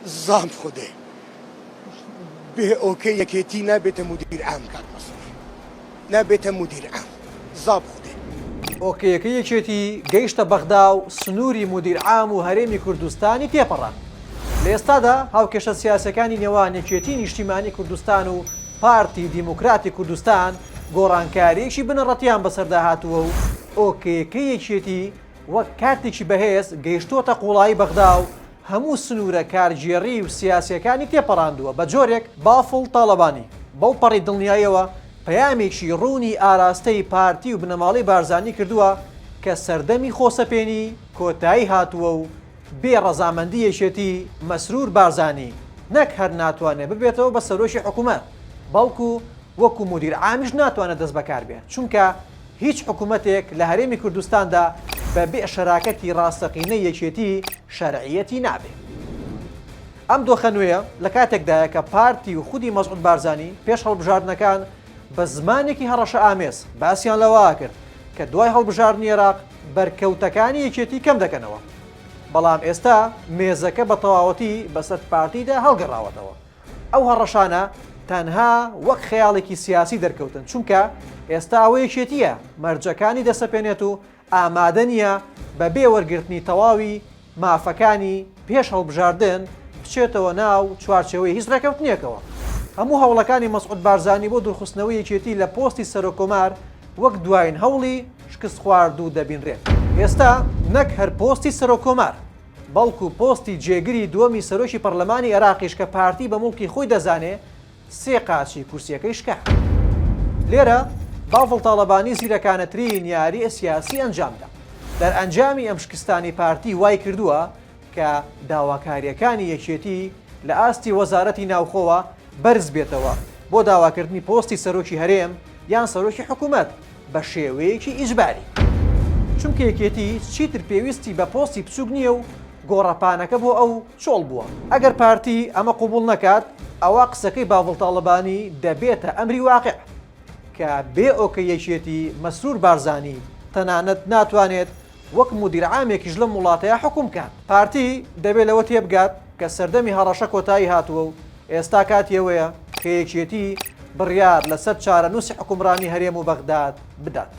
زاب خوده به اوکی یکیتی نبیت مدیر عام کات مصرف نبیت مدیر عام زاب خوده ئۆکەیەکە یەکێتی گەیشتە بەغدا و سنووری مدیر عام و هەرێمی کوردستانی تێپەڕان. لە ئێستادا هاوکێشە سیاسەکانی نێوان یەکێتی نیشتیمانی کوردستان و پارتی دیموکراتی کوردستان گۆڕانکاریەکی بنەڕەتیان بەسەردا هاتووە و ئۆکەیەکە یەکێتی وەک کارتێکی بەهێز گەیشتۆتە قوڵایی بەغدا و هەموو سنوورە کارژێڕی و سیاسیەکانی تێپەڕاندووە بە جۆرێک بافڵ تاڵەبانی بەو پەڕی دڵنیاییەوە پەیامێکی ڕوونی ئاراستەی پارتی و بنەماڵی بارزانی کردووە کە سەردەمی خۆسەپێنی کۆتایی هاتووە و بێ ڕەزامەندی یەکێتی مەسرور بارزانی نەک هەر ناتوانێت ببێتەوە بە سەرۆشی حکوومەت بەڵکو وەکو مدیر عامیش ناتوانێت دەست بەکار بێت چونکە هیچ حکوومەتێک لە هەرێمی کوردستاندا بە بێ شەراکەتی ڕاستەقینەی یەکێتی شەرعیەتی نابێت. ئەم دۆخە نوێیە لە کاتێکدایە کە پارتی و خودی مەسعود بارزانی پێش هەڵبژاردنەکان بە زمانێکی هەڕەشە ئامێز باسییان لەوە کرد کە دوای هەڵبژاردنی عێراق بەرکەوتەکانی یەکێتی کەم دەکەنەوە. بەڵام ئێستا مێزەکە بە تەواوەتی بەسەر پارتیدا هەڵگەڕاوەتەوە. ئەو هەڕەشانە تەنها وەک خەیاڵێکی سیاسی دەرکەوتن چونکە ئێستا ئەوە یەکێتیە مەرجەکانی دەسەپێنێت و ئامادە نییە بە بێ وەرگرتنی تەواوی مافەکانی پێش هەڵبژاردن بچێتەوە ناو چوارچێوەی هیچ ڕێکەوتنیەکەوە. هەموو هەوڵەکانی مەسعود بارزانی بۆ دوورخستنەوەی یەکێتی لە پۆستی سەرۆکۆمار وەک دوایین هەوڵی شکست خواردوو دەبینرێت. ئێستا نەک هەر پۆستی سەرۆکۆمار بەڵکو پۆستی جێگری دووەمی سەرۆکی پەرلەمانی عێراقیش کە پارتی بە موڵکی خۆی دەزانێ سێ قاچی کورسیەکەی شکا. لێرە بافڵ تاڵەبانی زیرەکانەترین یاریە سیاسی ئەنجامدا. دەرئەنجامی ئەم شکستانی پارتی وای کردووە کە داواکاریەکانی یەکێتی لە ئاستی وەزارەتی ناوخۆوە بەرز بێتەوە بۆ داواکردنی پۆستی سەرۆکی هەرێم یان سەرۆکی حکوومەت بە شێوەیەکی ئیجباری. چونکە یەکێتی چیتر پێویستی بە پۆستی بچووک نییە و گۆڕەپانەکە بۆ ئەو چۆڵ بووە. ئەگەر پارتی ئەمە قوبوڵ نەکات ئەوە قسەکەی بافڵ تاڵەبانی دەبێتە ئەمری واقع کە بێ ئۆکە یەکێتی مەسرور بارزانی تەنانەت ناتوانێت وەک مدیر عامێکیش لەم وڵاتەیە حکوم کات. پارتی دەبێت لەوە تێبگات کە سەردەمی هەڕەشە کۆتایی هاتووە و ئێستا کاتیەوەیە کە یەکێتی بڕیار لەسەر چارەنووسی حکومڕانی هەرێم و بەغداد بدات.